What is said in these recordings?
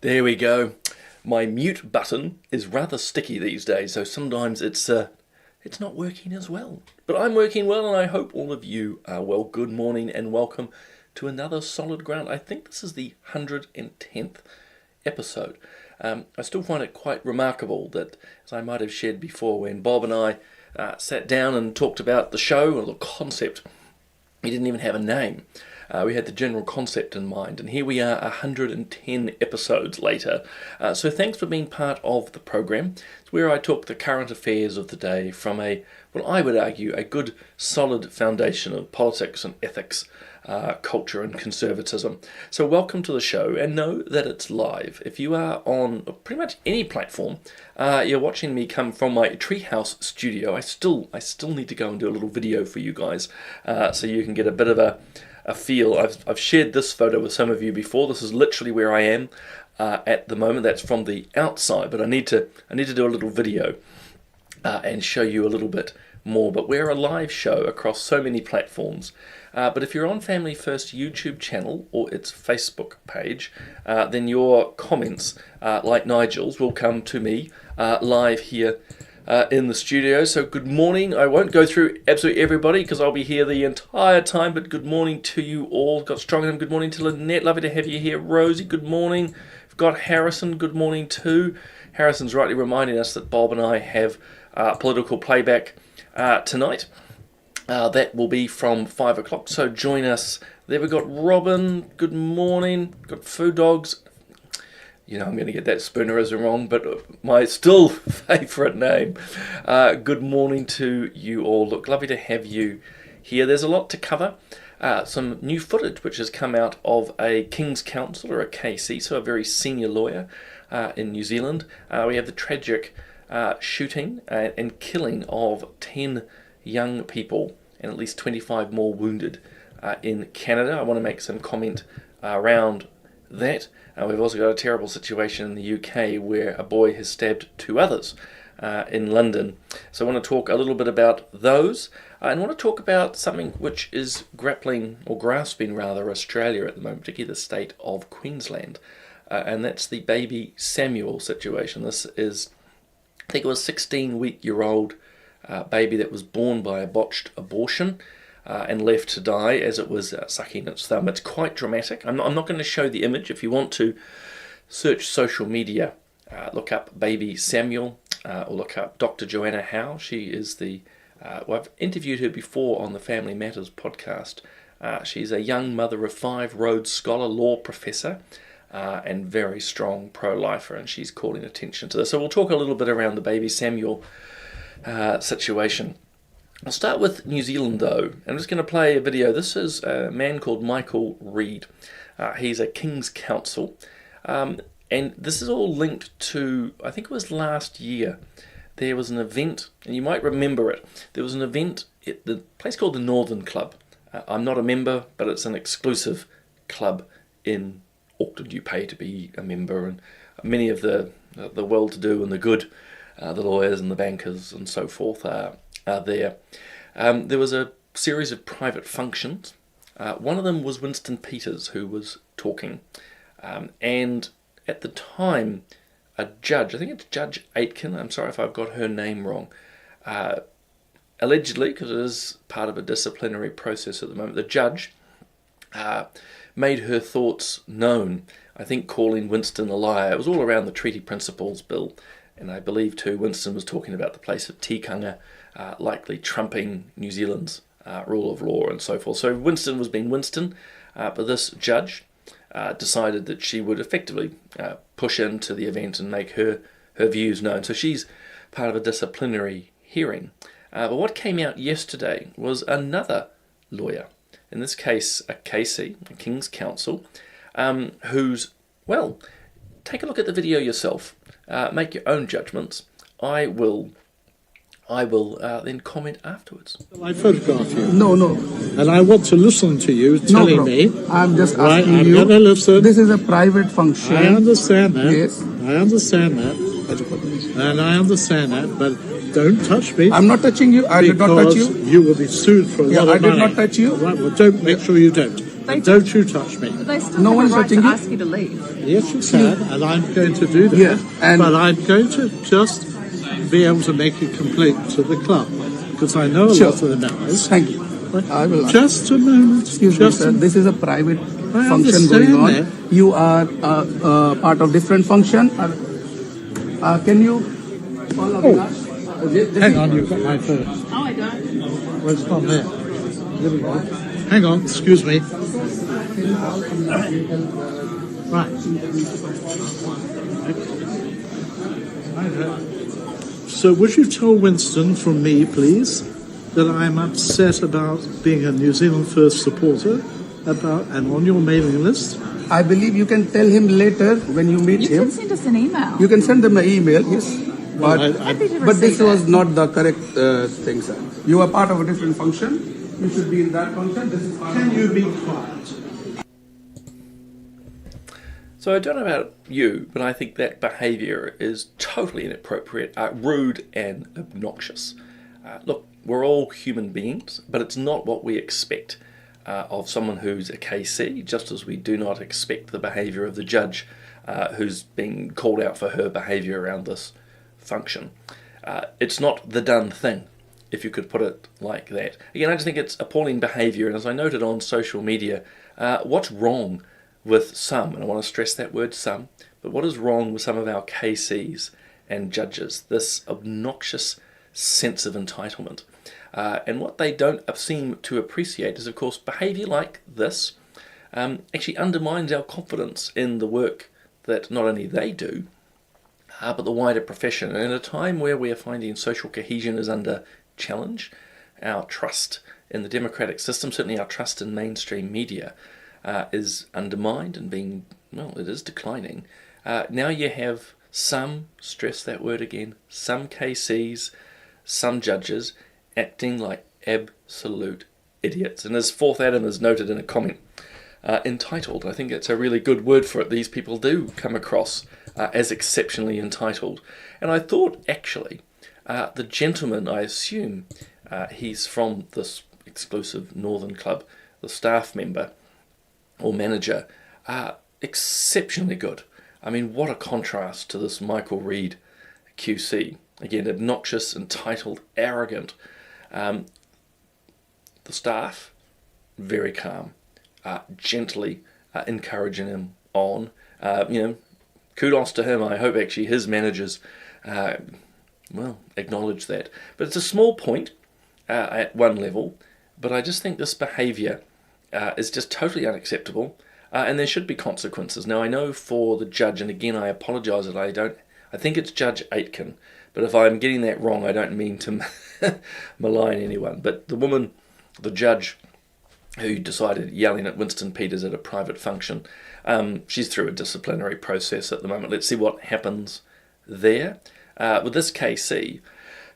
There we go. My mute button is rather sticky these days, so sometimes it's not working as well. But I'm working well, and I hope all of you are well. Good morning and welcome to another Solid Ground. I think this is the 110th episode. I still find it quite remarkable that, as I might have shared before, when Bob and I sat down and talked about the show or the concept, we didn't even have a name. We had the general concept in mind, and here we are 110 episodes later. So thanks for being part of the program. It's where I talk the current affairs of the day from I would argue, a good solid foundation of politics and ethics, culture and conservatism. So welcome to the show, and know that it's live. If you are on pretty much any platform, you're watching me come from my treehouse studio. I still need to go and do a little video for you guys, so you can get a bit of a feel. I've shared this photo with some of you before. This is literally where I am at the moment. That's from the outside, but I need to do a little video and show you a little bit more. But we're a live show across so many platforms. But if you're on Family First YouTube channel or its Facebook page, then your comments, like Nigel's, will come to me live here in the studio. So good morning. I won't go through absolutely everybody because I'll be here the entire time, but good morning to you all. Got Strongham, good morning to Lynette, lovely to have you here. Rosie, good morning. We've got Harrison, good morning too. Harrison's rightly reminding us that Bob and I have political playback tonight. That will be from 5 o'clock, so join us. There we've got Robin, good morning. Got Food Dogs. You know, I'm going to get that spoonerism wrong, but my still favourite name. Good morning to you all. Look, lovely to have you here. There's a lot to cover. Some new footage which has come out of a King's Counsel, or a KC, so a very senior lawyer in New Zealand. We have the tragic shooting and killing of 10 young people and at least 25 more wounded in Canada. I want to make some comment around that. We've also got a terrible situation in the UK where a boy has stabbed 2 others in London. So I want to talk a little bit about those, and I want to talk about something which is grasping Australia at the moment, particularly the state of Queensland, and that's the baby Samuel situation. This is, I think it was a 16-week-old baby that was born by a botched abortion and left to die as it was sucking its thumb. It's quite dramatic. I'm not going to show the image. If you want to search social media, look up baby Samuel, or look up Dr. Joanna Howe. She is I've interviewed her before on the Family Matters podcast. She's a young mother of 5, Rhodes Scholar, law professor, and very strong pro-lifer, and she's calling attention to this. So we'll talk a little bit around the baby Samuel situation. I'll start with New Zealand though. I'm just going to play a video. This is a man called Michael Reid. He's a King's Counsel, and this is all linked to, I think it was last year, there was an event, and you might remember it. There was an event at the place called the Northern Club. I'm not a member, but it's an exclusive club in Auckland. You pay to be a member, and many of the well-to-do and the good, the lawyers and the bankers and so forth are there. There was a series of private functions. One of them was Winston Peters, who was talking. And at the time, a judge, I think it's Judge Aitken, I'm sorry if I've got her name wrong, allegedly, because it is part of a disciplinary process at the moment, the judge made her thoughts known, I think calling Winston a liar. It was all around the Treaty Principles Bill, and I believe too Winston was talking about the place of tikanga likely trumping New Zealand's rule of law and so forth. So Winston was being Winston, but this judge decided that she would effectively push into the event and make her views known. So she's part of a disciplinary hearing. But what came out yesterday was another lawyer, in this case a KC, a King's Counsel, who's, well, take a look at the video yourself. Make your own judgments. I will then comment afterwards. I photograph you. No. And I want to listen to you telling me. I'm just right, asking I'm you. Gonna listen. This is a private function. I understand that. Yes. I understand that. And I understand that, but don't touch me. I'm not touching you. I did not touch you. You will be sued for a lot of money. I did not touch you. Right, well, don't. Make sure you don't. And don't you touch me. But they still No have one's a right touching to you? ask you to leave. Yes, you can, and I'm going to do that. Yeah, and- but I'm going to just be able to make a complaint to the club because I know a Sure. lot of the members. Thank you. I will. Just a moment. Excuse me, just sir. This is a private I function going understand on. that. You are part of different function. Can you follow me? Hang on, you've got my phone. Oh, I don't. Well, it's not there. There we go. Hang on, excuse me. Right. So would you tell Winston from me, please, that I'm upset about being a New Zealand First supporter and on your mailing list? I believe you can tell him later when you meet You him. can send us an email. You can send them an email, yes. Well, But, Happy to but this receive was it. not the correct thing, sir. You are part of a different function. You should be in that function. This is part Can of you be quiet? So I don't know about you, but I think that behaviour is totally inappropriate, rude and obnoxious. Look, we're all human beings, but it's not what we expect of someone who's a KC, just as we do not expect the behaviour of the judge who's been called out for her behaviour around this function. It's not the done thing, if you could put it like that. Again, I just think it's appalling behaviour, and as I noted on social media, what's wrong with some, and I want to stress that word some, but what is wrong with some of our KCs and judges? This obnoxious sense of entitlement. And what they don't seem to appreciate is, of course, behaviour like this actually undermines our confidence in the work that not only they do, but the wider profession. And in a time where we are finding social cohesion is under challenge, our trust in the democratic system, certainly our trust in mainstream media, is undermined and it is declining. Now you have some, stress that word again, some KCs, some judges acting like absolute idiots. And as Fourth Adam has noted in a comment, entitled, I think it's a really good word for it. These people do come across as exceptionally entitled. And I thought, actually, the gentleman, I assume he's from this exclusive Northern club, the staff member or manager, exceptionally good. I mean, what a contrast to this Michael Reid QC. Again, obnoxious, entitled, arrogant. The staff, very calm, gently encouraging him on. Kudos to him. I hope actually his managers, acknowledge that. But it's a small point at one level, but I just think this behaviour is just totally unacceptable, and there should be consequences. Now, I know for the judge, and again, I apologise that I think it's Judge Aitken, but if I'm getting that wrong, I don't mean to malign anyone. But the woman, the judge, who decided yelling at Winston Peters at a private function, she's through a disciplinary process at the moment. Let's see what happens there. With this KC,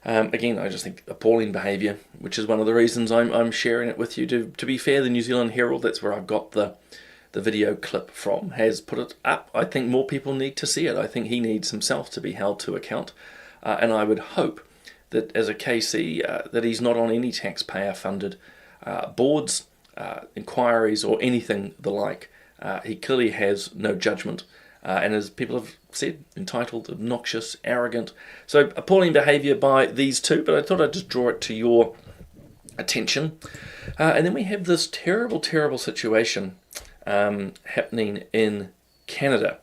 again, I just think appalling behaviour, which is one of the reasons I'm sharing it with you. To be fair, the New Zealand Herald, that's where I've got the video clip from, has put it up. I think more people need to see it. I think he needs himself to be held to account. And I would hope that as a KC, that he's not on any taxpayer-funded boards, inquiries, or anything the like. He clearly has no judgment. And as people have said, entitled, obnoxious, arrogant. So appalling behaviour by these two, but I thought I'd just draw it to your attention. And then we have this terrible, terrible situation happening in Canada.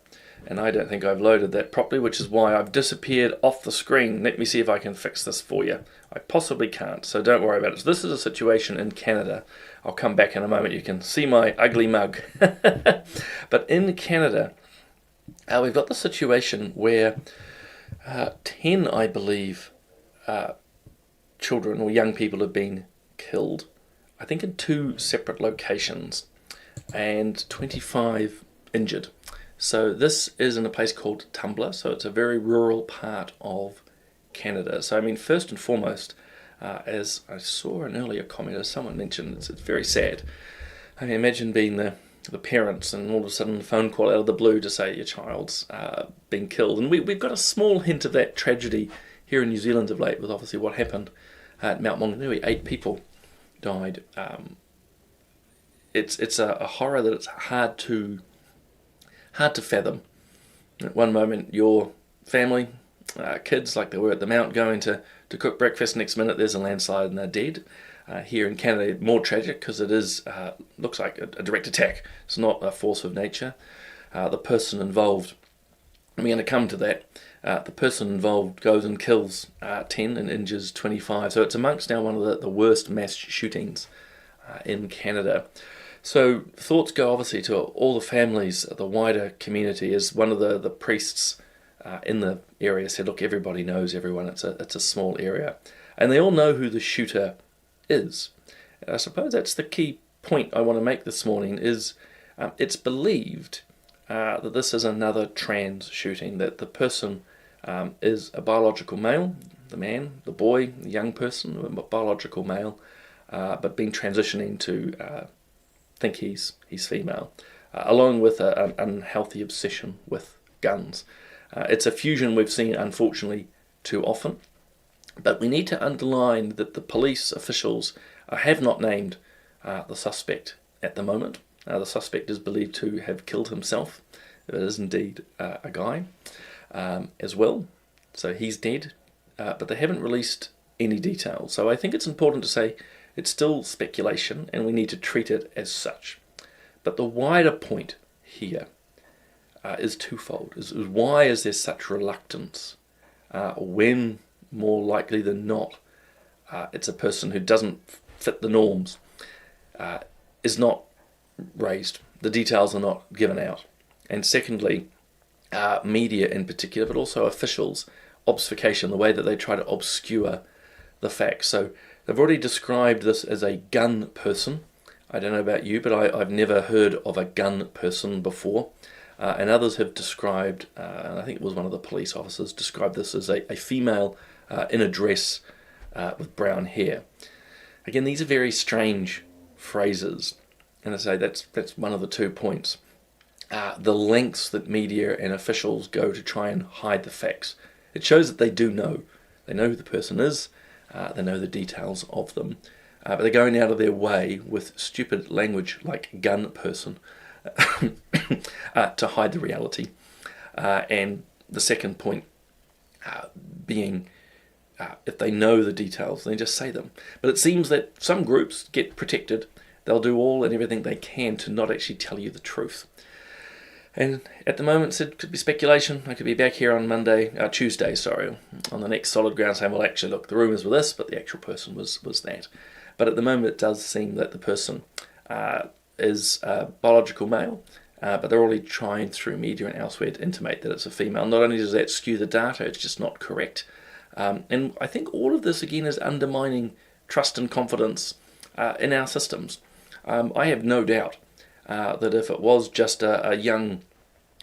And I don't think I've loaded that properly, which is why I've disappeared off the screen. Let me see if I can fix this for you. I possibly can't, so don't worry about it. So this is a situation in Canada. I'll come back in a moment. You can see my ugly mug. But in Canada, we've got the situation where 10, I believe, children or young people have been killed, I think in 2 separate locations, and 25 injured. So this is in a place called Tumblr, so it's a very rural part of Canada. So I mean, first and foremost, as I saw an earlier comment, as someone mentioned, it's very sad. I mean, imagine being the parents and all of a sudden a phone call out of the blue to say your child's been killed. And we've got a small hint of that tragedy here in New Zealand of late with obviously what happened at Mount Maunganui. 8 people died it's a horror that it's hard to fathom. At one moment, your family, kids, like they were at the Mount, going to cook breakfast. Next minute, there's a landslide and they're dead. Here in Canada, more tragic because it is looks like a direct attack. It's not a force of nature. The person involved, I'm going to come to that. The person involved goes and kills 10 and injures 25. So it's amongst now one of the worst mass shootings in Canada. So thoughts go obviously to all the families, the wider community. As one of the priests in the area said, look, everybody knows everyone. It's a small area. And they all know who the shooter is. And I suppose that's the key point I want to make this morning is it's believed that this is another trans shooting, that the person is a biological male, the man, the boy, the young person, a biological male, but been transitioning to think he's female, along with an unhealthy obsession with guns. It's a fusion we've seen, unfortunately, too often. But we need to underline that the police officials have not named the suspect at the moment. The suspect is believed to have killed himself. It is indeed a guy as well. So he's dead. But they haven't released any details. So I think it's important to say it's still speculation and we need to treat it as such. But the wider point here is twofold. Is why is there such reluctance when more likely than not it's a person who doesn't fit the norms, is not raised. The details are not given out. And secondly, media in particular, but also officials, obfuscation, the way that they try to obscure the facts. So they've already described this as a gun person. I don't know about you, but I've never heard of a gun person before. And others have described, and I think it was one of the police officers, described this as a female in a dress with brown hair. Again, these are very strange phrases. And I say that's one of the 2 points. The lengths that media and officials go to try and hide the facts. It shows that they do know. They know who the person is. They know the details of them. But they're going out of their way with stupid language like gun person to hide the reality. And the second point being, if they know the details, they just say them. But it seems that some groups get protected. They'll do all and everything they can to not actually tell you the truth. And at the moment, it could be speculation. I could be back here on Tuesday, on the next solid ground saying, well, actually, look, the rumours were this, but the actual person was that. But at the moment, it does seem that the person is a biological male, but they're already trying through media and elsewhere to intimate that it's a female. Not only does that skew the data, it's just not correct. And I think all of this, again, is undermining trust and confidence in our systems. I have no doubt that if it was just a young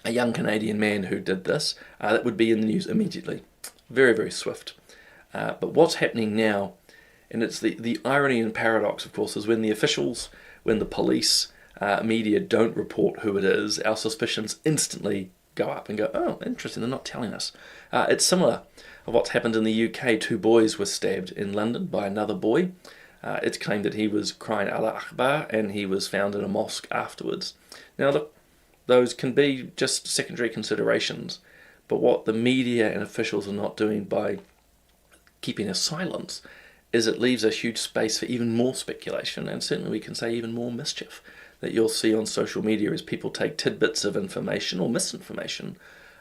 Canadian man who did this, that would be in the news immediately. Very, very swift. But what's happening now, and it's the irony and paradox, of course, is when the officials, when the police, media don't report who it is, our suspicions instantly go up and go, oh, interesting, they're not telling us. It's similar of what's happened in the UK. 2 boys were stabbed in London by another boy. It's claimed that he was crying Allah Akbar and he was found in a mosque afterwards. Now look, those can be just secondary considerations, but what the media and officials are not doing by keeping a silence is it leaves a huge space for even more speculation, and certainly we can say even more mischief that you'll see on social media as people take tidbits of information or misinformation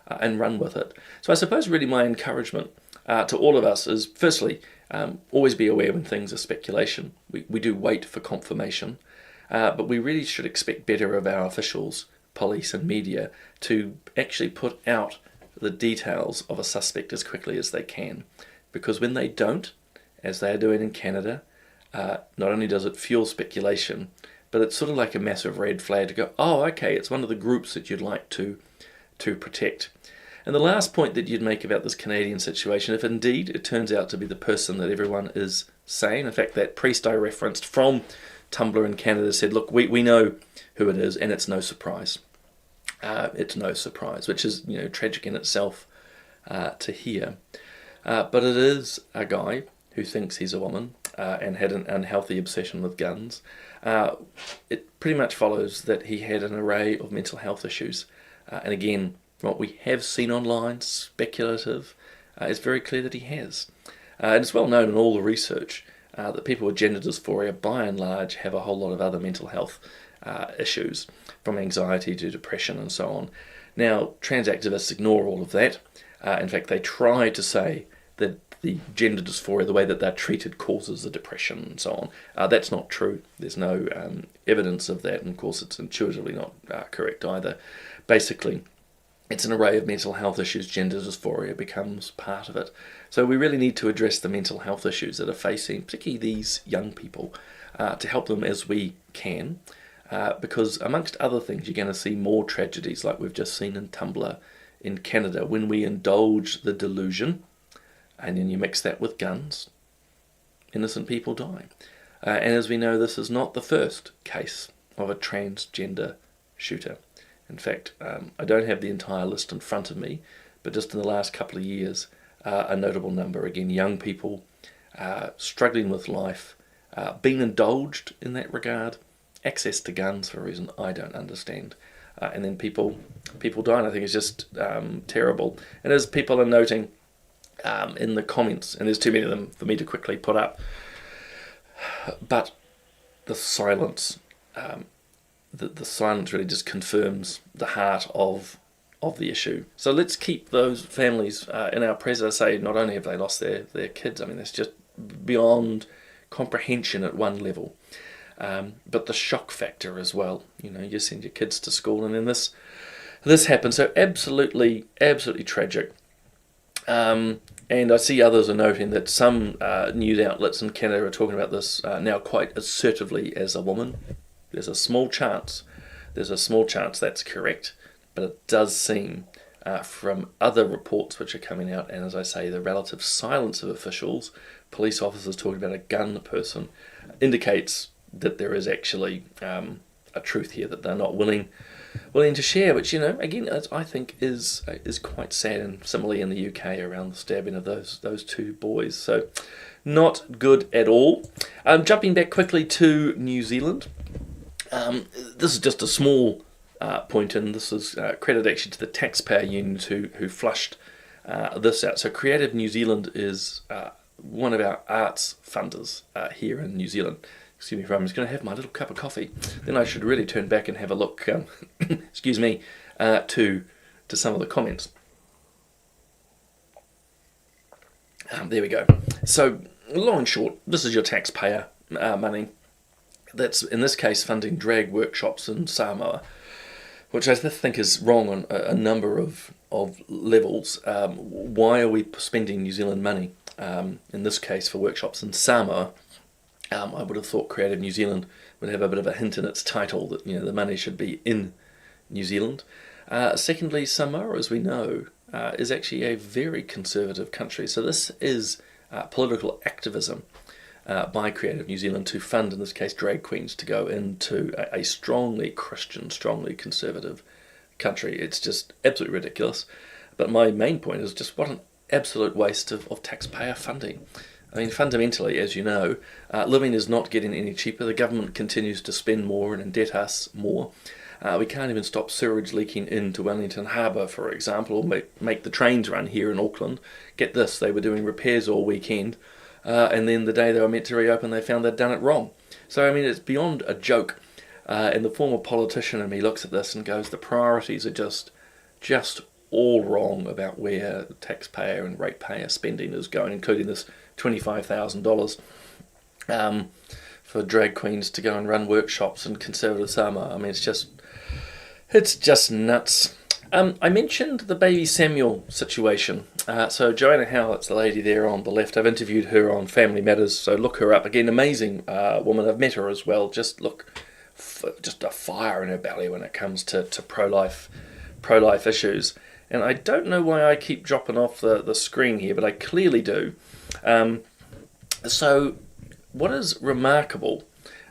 and run with it. So I suppose really my encouragement to all of us is, firstly, always be aware when things are speculation. We do wait for confirmation, but we really should expect better of our officials, police and media to actually put out the details of a suspect as quickly as they can. Because when they don't, as they are doing in Canada, not only does it fuel speculation, but it's sort of like a massive red flag to go, oh, okay, it's one of the groups that you'd like to protect. And the last point that you'd make about this Canadian situation, if indeed it turns out to be the person that everyone is saying, in fact, that priest I referenced from Tumblr in Canada said, look, we know who it is, and it's no surprise. It's no surprise, which is tragic in itself to hear. But it is a guy who thinks he's a woman, and had an unhealthy obsession with guns, it pretty much follows that he had an array of mental health issues. And again, what we have seen online, speculative, it's very clear that he has. And it's well known in all the research that people with gender dysphoria, by and large, have a whole lot of other mental health issues, from anxiety to depression and so on. Now, trans activists ignore all of that. In fact, they try to say that the gender dysphoria, the way that they're treated, causes the depression and so on. That's not true. There's no evidence of that, and of course it's intuitively not correct either. Basically, it's an array of mental health issues. Gender dysphoria becomes part of it. So we really need to address the mental health issues that are facing, particularly these young people, to help them as we can. Because amongst other things, you're going to see more tragedies like we've just seen in Tumblr in Canada, when we indulge the delusion and then you mix that with guns, innocent people die. And as we know, this is not the first case of a transgender shooter. In fact, I don't have the entire list in front of me, but just in the last couple of years, a notable number. Again, young people struggling with life, being indulged in that regard, access to guns for a reason I don't understand. And then people dying. I think it's just terrible. And as people are noting in the comments, and there's too many of them for me to quickly put up, but the silence, the silence really just confirms the heart of the issue. So let's keep those families in our prayers. As I say, not only have they lost their kids, I mean, it's just beyond comprehension at one level. But the shock factor as well. You know, you send your kids to school and then this happens. So absolutely tragic. And I see others are noting that some news outlets in Canada are talking about this now quite assertively as a woman. There's a small chance that's correct, but it does seem from other reports which are coming out, and as I say, the relative silence of officials, police officers talking about a gun person, indicates that there is actually a truth here that they're not willing to share, which, you know, again, I think is quite sad. And similarly in the UK around the stabbing of those two boys, so not good at all. Jumping back quickly to New Zealand, this is just a small point, and this is credit actually to the taxpayer union who flushed this out. So Creative New Zealand is one of our arts funders here in New Zealand. Excuse me, I'm just going to have my little cup of coffee. Then I should really turn back and have a look, excuse me, to some of the comments. There we go. So, long and short, this is your taxpayer money. That's, in this case, funding drag workshops in Samoa, which I think is wrong on a number of levels. Why are we spending New Zealand money, in this case, for workshops in Samoa? I would have thought Creative New Zealand would have a bit of a hint in its title that, you know, the money should be in New Zealand. Secondly, Samoa, as we know, is actually a very conservative country. So this is political activism by Creative New Zealand to fund, in this case, drag queens to go into a strongly Christian, strongly conservative country. It's just absolutely ridiculous. But my main point is just what an absolute waste of taxpayer funding. I mean, fundamentally, as you know, living is not getting any cheaper. The government continues to spend more and indebt us more. We can't even stop sewage leaking into Wellington Harbour, for example, or make the trains run here in Auckland. Get this, they were doing repairs all weekend, and then the day they were meant to reopen, they found they'd done it wrong. So, I mean, it's beyond a joke. And the former politician in me looks at this and goes, the priorities are just all wrong about where taxpayer and ratepayer spending is going, including this $25,000 for drag queens to go and run workshops in conservative Samoa. I mean, it's just nuts. I mentioned the baby Samuel situation. So Joanna Howlett's the lady there on the left. I've interviewed her on Family Matters, so look her up. Again, amazing woman. I've met her as well. Just a fire in her belly when it comes to pro-life issues. And I don't know why I keep dropping off the screen here, but I clearly do. So what is remarkable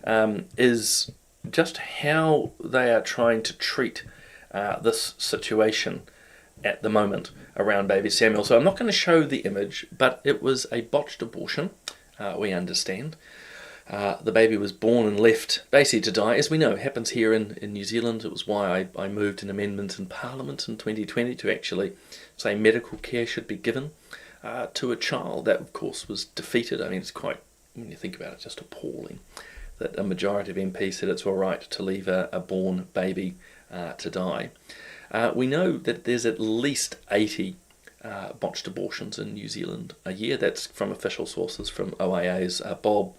is just how they are trying to treat this situation at the moment around baby Samuel. So I'm not going to show the image, but it was a botched abortion. we understand. The baby was born and left basically to die. As we know, it happens here in New Zealand. It was why I moved an amendment in Parliament in 2020 to actually say medical care should be given to a child. That, of course, was defeated. I mean, it's quite, when you think about it, just appalling that a majority of MPs said it's all right to leave a born baby to die. We know that there's at least 80 botched abortions in New Zealand a year. That's from official sources, from OIA's Bob,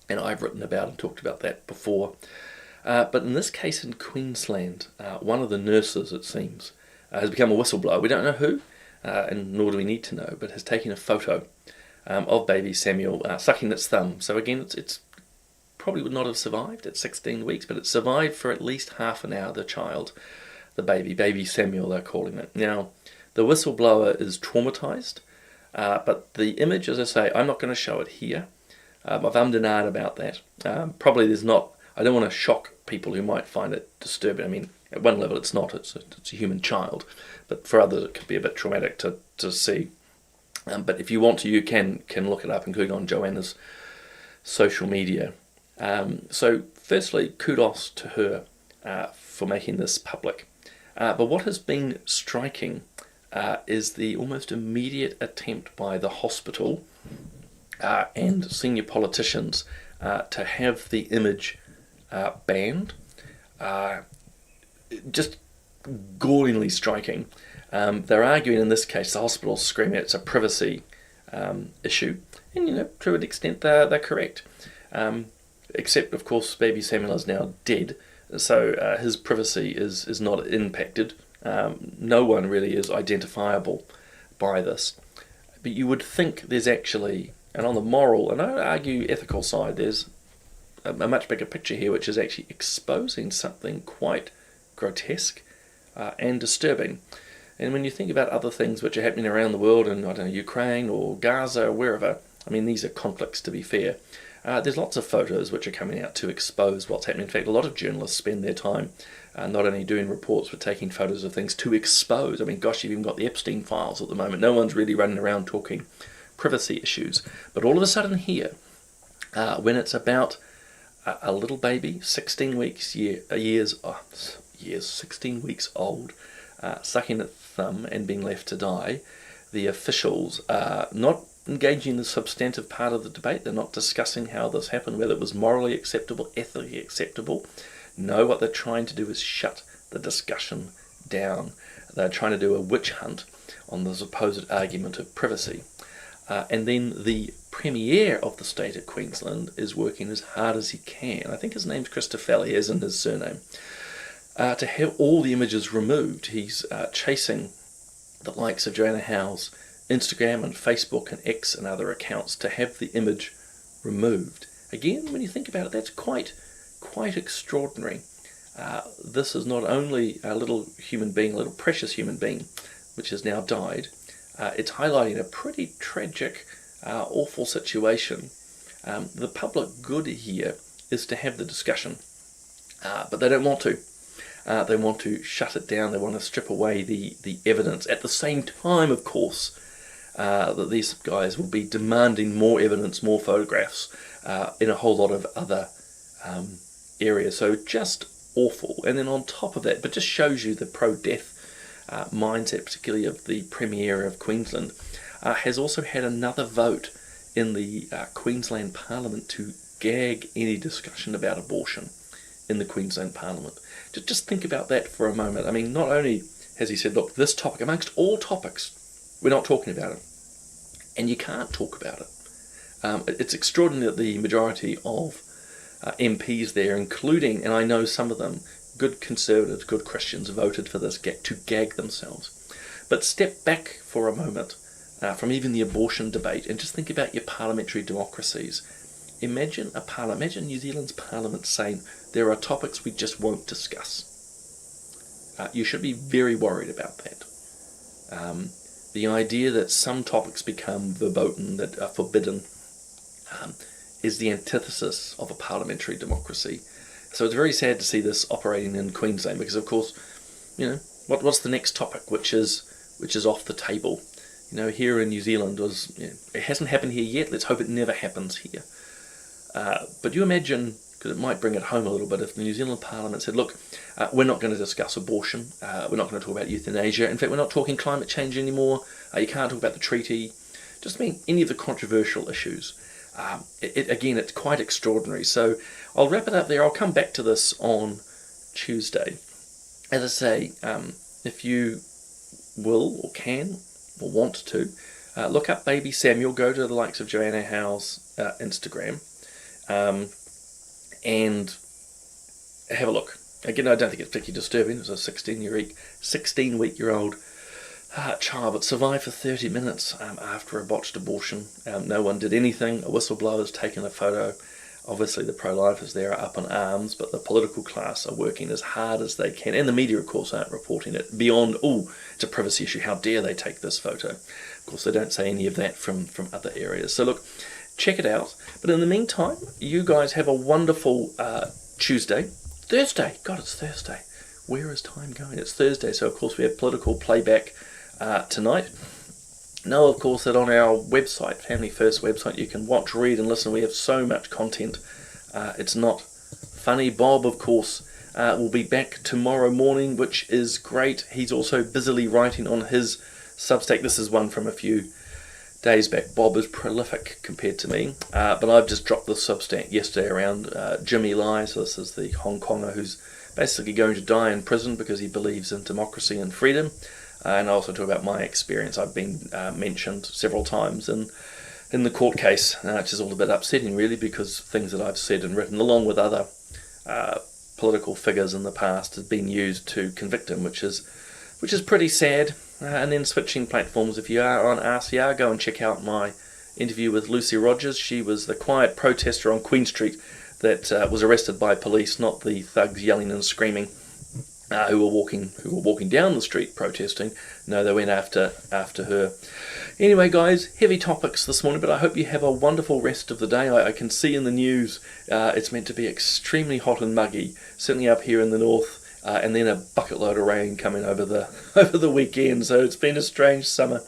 and I've written about and talked about that before. But in this case in Queensland, one of the nurses, it seems, has become a whistleblower. We don't know who, and nor do we need to know, but has taken a photo of baby Samuel sucking its thumb. So again, it's probably would not have survived at 16 weeks, but it survived for at least half an hour, the child, the baby Samuel, they're calling it. Now, the whistleblower is traumatised, but the image, as I say, I'm not going to show it here. I've ummed and ahed about that. Probably there's not, I don't want to shock people who might find it disturbing. I mean, at one level it's not, it's a human child, but for others it could be a bit traumatic to see. But if you want to, you can look it up, including on Joanna's social media. So firstly, kudos to her for making this public. But what has been striking is the almost immediate attempt by the hospital and senior politicians to have the image banned. Just gallingly striking. They're arguing in this case, the hospital's screaming it's a privacy issue, and to an extent they're correct. Except, of course, baby Samuel is now dead, so his privacy is not impacted. No one really is identifiable by this. But you would think there's actually, and on the moral, and I would argue ethical side, there's a much bigger picture here, which is actually exposing something quite grotesque and disturbing. And when you think about other things which are happening around the world, in, I don't know, Ukraine or Gaza or wherever, I mean, these are conflicts, to be fair. There's lots of photos which are coming out to expose what's happening. In fact, a lot of journalists spend their time not only doing reports but taking photos of things to expose. I mean, gosh, you've even got the Epstein files at the moment. No one's really running around talking privacy issues. But all of a sudden here, when it's about a little baby, 16 weeks, 16 weeks old, sucking its thumb and being left to die, the officials are not engaging in the substantive part of the debate. They're not discussing how this happened, whether it was morally acceptable, ethically acceptable. No, what they're trying to do is shut the discussion down. They're trying to do a witch hunt on the supposed argument of privacy. And then the Premier of the state of Queensland is working as hard as he can. I think his name's Christopher, as in his surname, to have all the images removed. He's chasing the likes of Joanna Howe's Instagram and Facebook and X and other accounts to have the image removed. Again, when you think about it, that's quite extraordinary. This is not only a little human being, a little precious human being, which has now died. It's highlighting a pretty tragic, awful situation. The public good here is to have the discussion, but they don't want to. They want to shut it down. They want to strip away the evidence. At the same time, of course, that these guys will be demanding more evidence, more photographs in a whole lot of other areas. So just awful. And then on top of that, but just shows you the pro-death mindset, particularly of the Premier of Queensland, has also had another vote in the Queensland Parliament to gag any discussion about abortion in the Queensland Parliament. Just think about that for a moment. I mean, not only has he said, look, this topic, amongst all topics, we're not talking about it. And you can't talk about it. It's extraordinary that the majority of MPs there, including, and I know some of them, good Conservatives, good Christians, voted for this to gag themselves. But step back for a moment from even the abortion debate and just think about your parliamentary democracies. Imagine New Zealand's parliament saying there are topics we just won't discuss. You should be very worried about that. The idea that some topics become verboten, that are forbidden, is the antithesis of a parliamentary democracy. So it's very sad to see this operating in Queensland because, of course, what's the next topic which is off the table? here in New Zealand it hasn't happened here yet. Let's hope it never happens here. But you imagine, because it might bring it home a little bit, if the New Zealand Parliament said, look, we're not going to discuss abortion, we're not going to talk about euthanasia, in fact we're not talking climate change anymore, you can't talk about the treaty, just any of the controversial issues. Again, it's quite extraordinary. So I'll wrap it up there. I'll come back to this on Tuesday. As I say, if you will or can or want to, look up Baby Samuel, go to the likes of Joanna Howe's Instagram, and have a look. Again, I don't think it's particularly disturbing. It was a 16-week-old child that survived for 30 minutes after a botched abortion. No one did anything. A whistleblower's taken a photo. Obviously the pro-lifers there are up in arms, but the political class are working as hard as they can, and the media of course aren't reporting it beyond, it's a privacy issue, how dare they take this photo. Of course they don't say any of that from other areas. So look, check it out. But in the meantime, you guys have a wonderful Thursday. God, it's Thursday. Where is time going? It's Thursday, so of course we have political playback tonight. Know, of course, that on our website, Family First website, you can watch, read and listen. We have so much content. It's not funny. Bob, of course, will be back tomorrow morning, which is great. He's also busily writing on his Substack. This is one from a few days back. Bob is prolific compared to me, but I've just dropped the Substack yesterday around Jimmy Lai. So this is the Hong Konger who's basically going to die in prison because he believes in democracy and freedom. And I also talk about my experience. I've been mentioned several times in the court case, which is all a bit upsetting really, because things that I've said and written along with other political figures in the past have been used to convict him, which is pretty sad. And then switching platforms, if you are on RCR, go and check out my interview with Lucy Rogers. She was the quiet protester on Queen Street that was arrested by police, not the thugs yelling and screaming who were walking down the street protesting. No, they went after her. Anyway, guys, heavy topics this morning, but I hope you have a wonderful rest of the day. I can see in the news it's meant to be extremely hot and muggy, certainly up here in the north, and then a bucket load of rain coming over the weekend. So it's been a strange summer.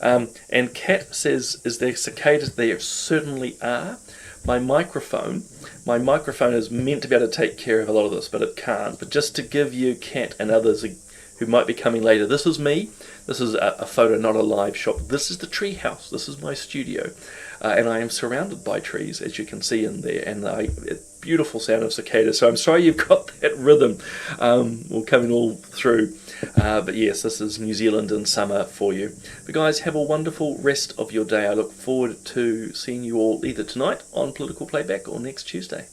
And Kat says, is there cicadas? There certainly are. My microphone is meant to be able to take care of a lot of this, but it can't. But just to give you, Kat and others who might be coming later, this is me. This is a photo, not a live shot. This is the tree house. This is my studio. And I am surrounded by trees, as you can see in there. And beautiful sound of cicadas. So I'm sorry you've got that rhythm coming all through. But yes, this is New Zealand in summer for you. But guys, have a wonderful rest of your day. I look forward to seeing you all either tonight on Political Playback or next Tuesday.